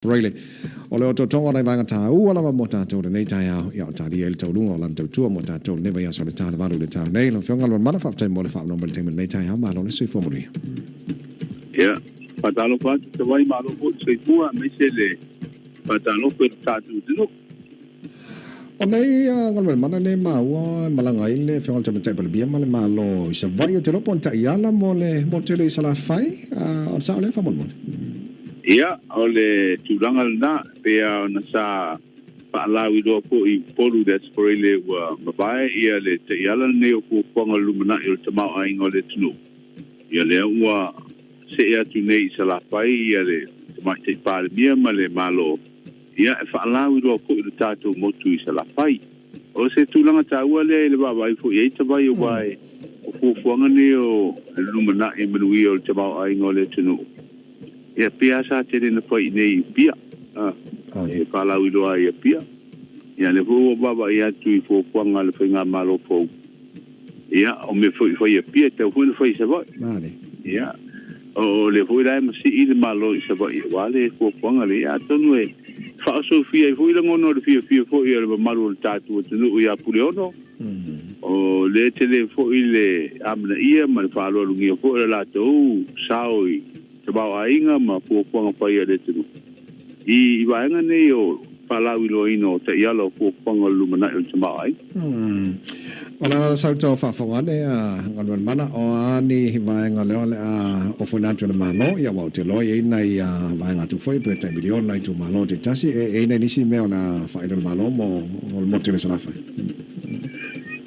Really, although to tonga na vanga ta u ala mota to nei tai ya ta di el to lungo lan to tu mota to never ya so le ta va le ta nei lo fionga lo mana fa mo le fa no le nei tai ha ma lo le sui formuli ya patalo pa te vai ma lo po sui fu a me se le patalo per ta tu no o nei ngal mana ne ma wa malanga ile fionga te te bia ma le ma lo se vai te lo ponta ya la mo te le sala fai o sa le fa mo ia ole tulanga na pe na sa pa la wi do ko I polu des porele wa mabai ia le te ala ne ko ponga lumana il te mau ai ngole tunu ia le wa se ia tu nei sala pai ia le te mai te pa bia ma le malo ia fa la wi do ko il tatu motu sala pai o se tulanga ta wa le baba fo ia te vai wai ko ponga ne o lumana I manu il te mau ai ngole tunu ia pia sa te na foi nei pia e pala wi do ia pia ia le ho baba ia tu fo kwanga le finga malo fo ia o me foi ia pia te ho foi se vai mane ia o le ho dai ma si I malo se vai wale fo kwanga le ia tonu e fa sofia fo ile ngono de fia fo ia le malo tatu tunu ia puleono o le tele fo ile amna ia ma fa lo lungi fo la to saoi bao ainga ma fu kwanga pai ale tu I vaenga ne o palau lo ino te yalo fu kwanga lumana il mai Ola sa to fa ne ngal mana o ani vaenga le o funatu le mano ya wa te lo ye nai vaenga tu foi pe te milion nai tu malo te tasi e nei nisi me ona fa ile malo mo te sala fa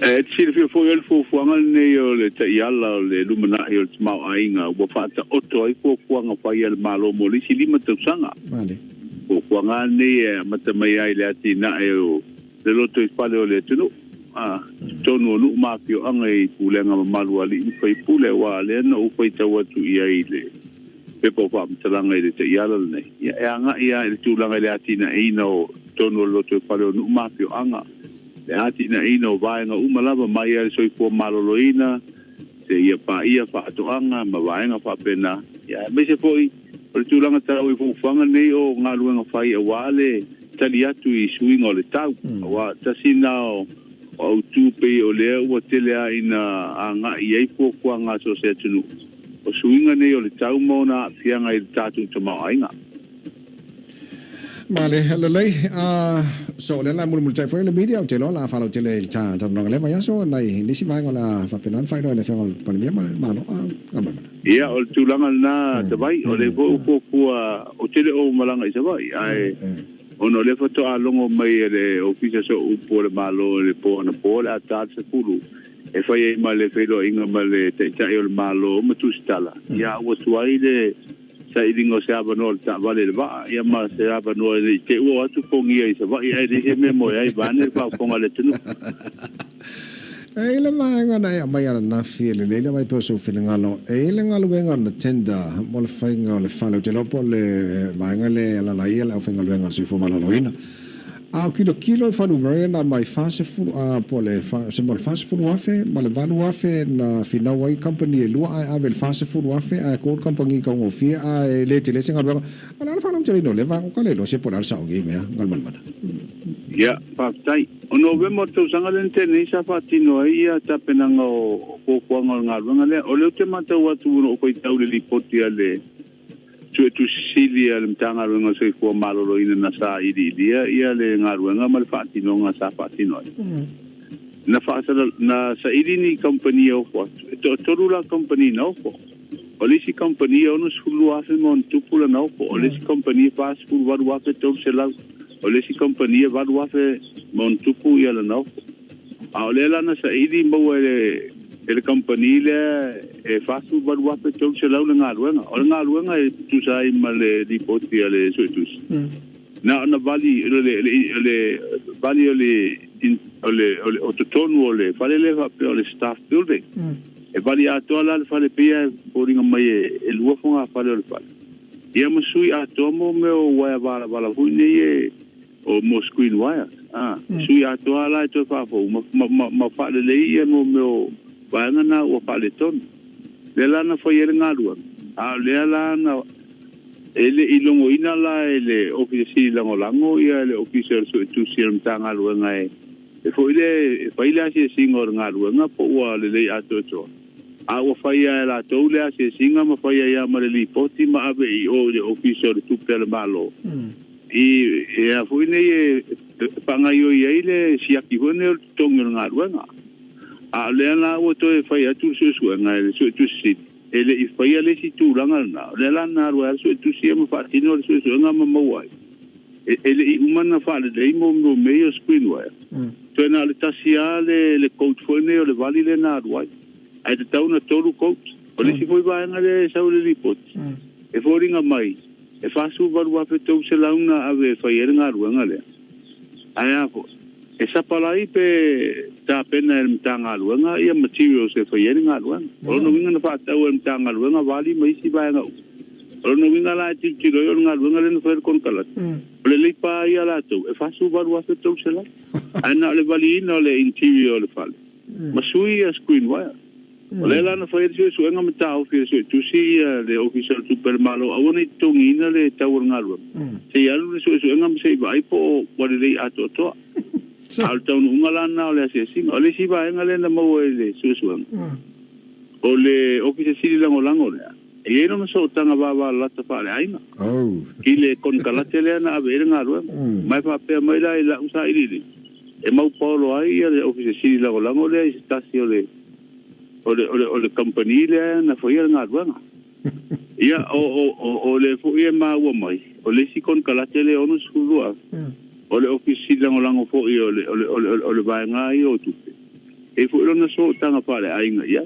si le fo il fo fuanga ne o le te yala le lumana il mau ainga wa fa ta oto I fo fuanga pa il malo mo li si lima tu sanga vale fo fuanga ne mata mai ai le atina e o le loto I pale o le tunu tono no ma pio anga I pulenga malu ali I fai pule wa le no fai tawa tu ia ile pe po fa mtalanga ile te yala ne ia anga ia le tulanga le atina e no tono loto pale no ma pio anga le ati na ino vaenga umalava mai ai soi po maloloina te ia pa atoanga ma vaenga pa pena ia me se foi o tulanga tau I fufanga nei o ngaluenga fai e wale tali atu I suinga o le tau wa tasina o tupe o le o tele ina anga I po kuanga so se tunu o suinga nei o le tau mona fianga I tatu tama ainga Male lei so le la mul tai foi le media te lo la fa lo tele cha ta no le va so nai ni si vai ngola fa penan fai do le fa pa mi ma no ia o tulanga na te vai o le vo o tele o malanga I se vai ai ono le foto a longo mai le office so u po le malo le po na po la ta se pulu e fai ma le felo inga ma le te ta o le malo ma tu stala ia o suai le sa idingo se abano ta vale le va ia ma se abano le te o atu pongi ai se va ia le me mo ai vane pa ponga le tunu e le mai ngana ia mai ana na file le mai poso filinga lo e le ngalo wenga na tenda mo le fainga le falo te lo po le mai ngale la ia la fainga wenga se fo malo loina a kilo fa no na mai fase fu po le se mo fase fu afe ma le valu afe na fina wai company lu a vel fase fu afe a ko company ka ngo fi a le tele singa ba ala fa no tele no le va ko le no se por al sa ngi me ngal man ya pa tai o november to sanga le tene sa fa tino ia ta penanga o ko ngal ngale o le te mata wa tu no ko tau le lipoti ale tu silia le mtanga lo ngasoi ko malo lo ina na sa dia ia le ngaruenga mal fatino nga sa fatino na fa na sa ni company o ko to rula company no ko olisi company o no sulu afi mon tupula no ko olisi company pas fu varu afi to sela olisi company varu afi mon tupu ia la no a olela na sa mo el company le e fasu barua pe tau se lau nga ruenga tu sai male di poti ale soitus na vali le vali le o tono le fale le pe le staff building e vali ato la fale pia poringa mai e lua fonga fale le fale ia masui ato mo me o wa bala hune e o mosquito wire sui ato la to fa fo ma fale le ia mo me o vaenga na o paleton le lana foi ele ngalua a le lana ele ilongo ina la ele ofisi lango ia le officer so tu sim tanga luanga e fo ile fa ile se singor nga luanga po wa le ato to a o fa ia la to le se singa ma fa ia ma le poti ma ave I o le officer tu pel malo e a fo ile panga yo ia ile si aki hone tongel nga luanga a le na o to fa ia tu so nga so tu si ele I fa ia le si tu langa na le la na ro so tu si ma fa tino so nga ma wai ele I umana fa le mo me yo screen wire to na le tasia le coach foi ne o le vali le na wai ai te tau na toru coach o le si foi vai nga le sa le report e foringa mai e fa su varu a fe tau se launa ave fa ia nga ro nga le ai a ko e sa palai pe ta pena el mtanga luanga ia materials e fa ia nga luanga o no winga na fa tau el mtanga luanga vali mai si vai nga o no winga la ti ti ro nga luanga le no fer kon kala le le pa ia la tu e fa su varu a fe tau se la ana le vali no le interior le fal masui a screen wire o le la na fa ia su nga mta o fi su tu si le official super malo a woni tongina le tau nga luanga se ia lu su nga se vai po wa le ato to al tau ngala na le se sing ole si ba ngale na mo le susuang ole office si lango le e no so tanga ba la ta fa le aina kile kon kala tele na ave nga ro mai fa pe mai la usa ili e mau polo ai le office si lango le stasio le ole company le na foi nga ro ia o le foi ma wo mai ole si kon kala tele onu sulu ole ofisi lango fo I ole vai ngai o tu e fo lona so tanga pare ai nga ia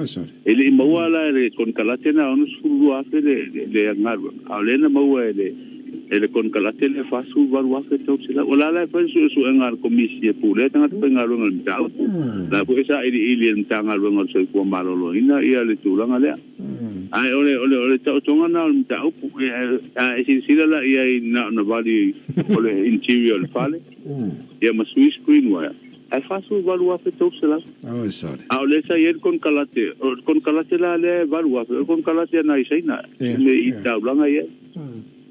sorry ele mawala le kon kalatena onu sulu afe le ngaru ale na mawa ele kon kalatena fa su varu afe to sila ola la fa su ngar komisi e pule tanga te ngaru ngal tau la po esa ili tanga ngal so ko malolo ina ia le tulanga le ai ole tau tonga na tau e sila la ia na vali ole interior fale ia ma Swiss screen wire ai fa su valu afe to sila sorry ole sa yer kon kalate la le valu afe kon kalate na isaina me I tau langa ia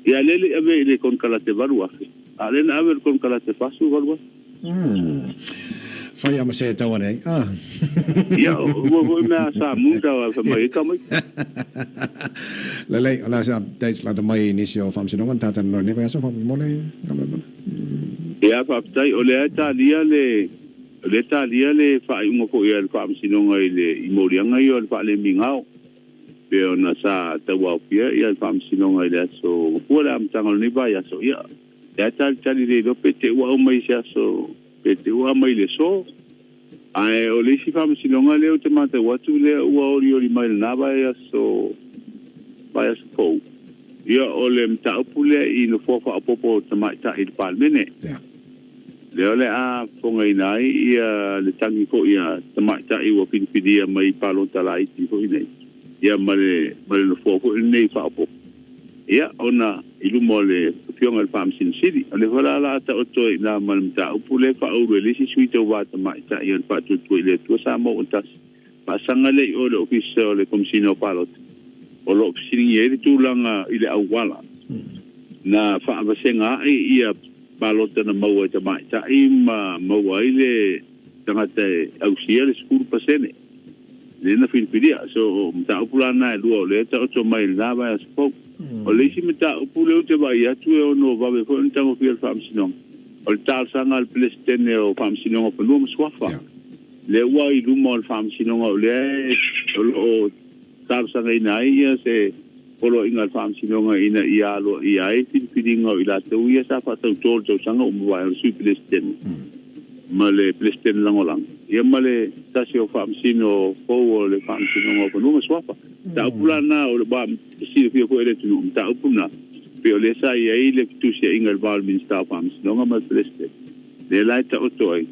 ia le ave le kon kalate valu afe ale na ave kon kalate fa su valu afe fai ama se tau nei ia wo me sa munda wa fa mai ka mai le ala sa dates la mai inisio fam sino kan tatan no ne va so fam mole ia fa tai ole ta lia le fa I mo ko ia fam sino ngai le imorianga ia fa le mingao pe ona sa ta wa pia ia fam sino ngai le so pula am tangal ni ba ia so ia ta le do pete wa mai sia so pete wa mai le so ai ole si fam sinonga le te mate watu le wa ori mai na ba ya so po ia ole mta pule I no fofa apopo te mai ta I palmene le ole a ponga inai ia le tangi ko ia te mai ta I wa pinpidia mai palo tala I ko nei ia male no fofa nei fa apopo ia ona ilu mole pionga fam sin city ale wala la ta oto na mal mta upule fa o le si suito wa ta mai ta ia fa tu le tu sa mo utas pasanga le o le officer le komsino palot o lo sini ye tu langa ile awala na fa abasenga ia palot na mo ta mai ta I mo ile tangata auxiliar school pasene le na filpidia so mta upulana lu le ta oto mai na ba spok o le si meta upule te ba ia tu e no va be fo ntango fiel fam sinong o tal sanga al plestene o fam sinong o no swafa le wa I lu mo fam sinong o le o tal sanga ina ia se polo inga fam sinong ina ia lo ia e filpidinga ila te ia sa fa tau tol sanga o mo wa su plestene male plestene langolang ia male tasio fam sino o le fam sinong o no swafa ta upulana o ba si fio ko ele tu ta upuna pe ole sa ia ile tu se ingal val min sta fam no nga mas preste le lai ta otoi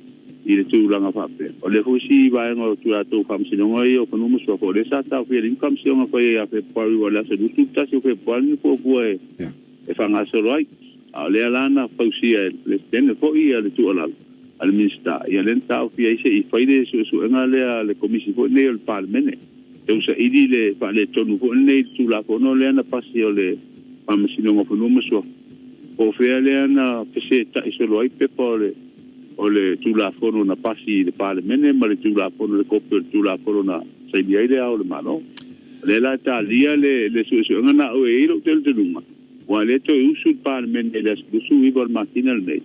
ile tu langa fa pe ole fusi ba ngo tu ato fam sino ngai o no so ko le sa ta fe rin kam se nga fa ia fe pa wala se tu ta se fe pa ni po e fa nga so right ale lana fusi el preste fo ia le tu ala al minsta ia lenta o fi se I faide su nga le komisi fo ne el palmene e usa ili le fa le tonu fo nei tu la kono le na pasi o le pamasino ngo no maso o fele na pese ta isolo ai pe ole tula fono na pasi de parlemene ma le tula fono le kopel tula fono na sai dia ile au le malo le la ta lia le su ngana o e ro tel teluma wa le to usul parlemene le su ibor matinal nei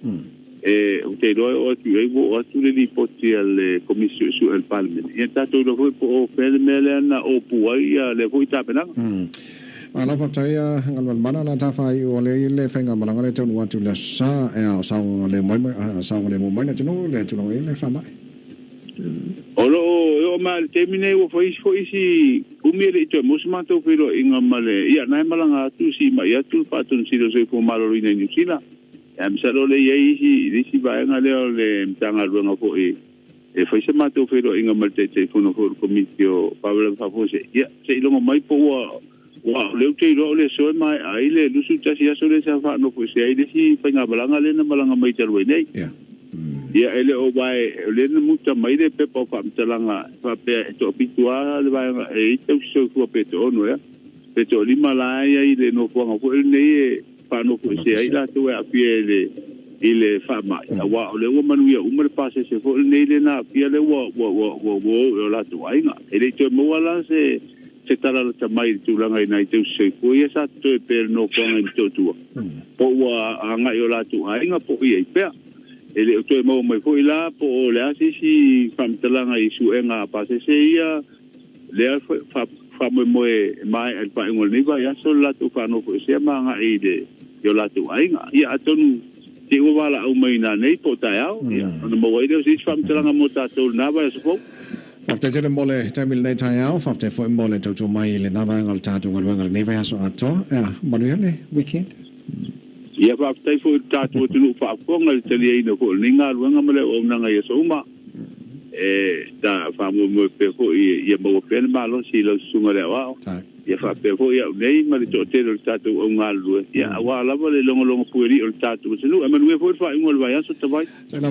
o te roi o tu e o tu le poti al comissio su el parlemene e ta to lo foi o fele na o puai le foi ta pena ala fa tai ngal mana la ta fa i ole le fenga malanga le tonu atu le sa e sa le mai sa le mai le tonu le le fa mai o ma termine o foi si umire to musmanto pero inga male ia na malanga tu si ma ia tu fa tu si lo se ko malo ina ni sila am sa lo le ye si ba nga le mtanga lo fo e foi se mato pero inga mal te fono for comissio Pablo Fafose ia se lo mai po wa le te ro le so mai ai le lusu tasi aso le sa fa no po se ai le si fa nga balanga le na balanga mai tarwe nei ia ele o vai le na muta mai le pe po fa mtalanga fa pe to pitua le vai e to so ko pe to no ya pe to lima la ai le no ko nga ko le nei fa no po se ai la to a pie le fa mai wa le o manu ia umar pase se fo le nei le na pie le wo la to ai nga ele to mo wala se tala ta mai tu langa ina te se ko ia sa to per no ko ngai to tu po wa anga yo la tu ai nga po ia pe ele to mo mai ko ila po le asi si fam talanga isu enga pa se ia le fa mo mai al pa ngol ni va ya so la tu fa no ko se ma nga ide yo la tu ai nga ia atonu te o wala au mai na nei po ta ya no mo wa ide si fam talanga mo ta to na va so After the mole, Tamil night out, after for mole to my Navangal Tatu, and never has at all. Manuele, weekend? Yeah, after for Tatu to look for Pongal, Taliano, Ninga, Wangamale, Onanga Yasoma, the family Pepo, Yamo Penmalo, Silo Sumalewa, Yafa Pepo, name, Marito, Tatu, Ongal, yeah, while I love a long, puri or Tatu, I mean, we're for all by us to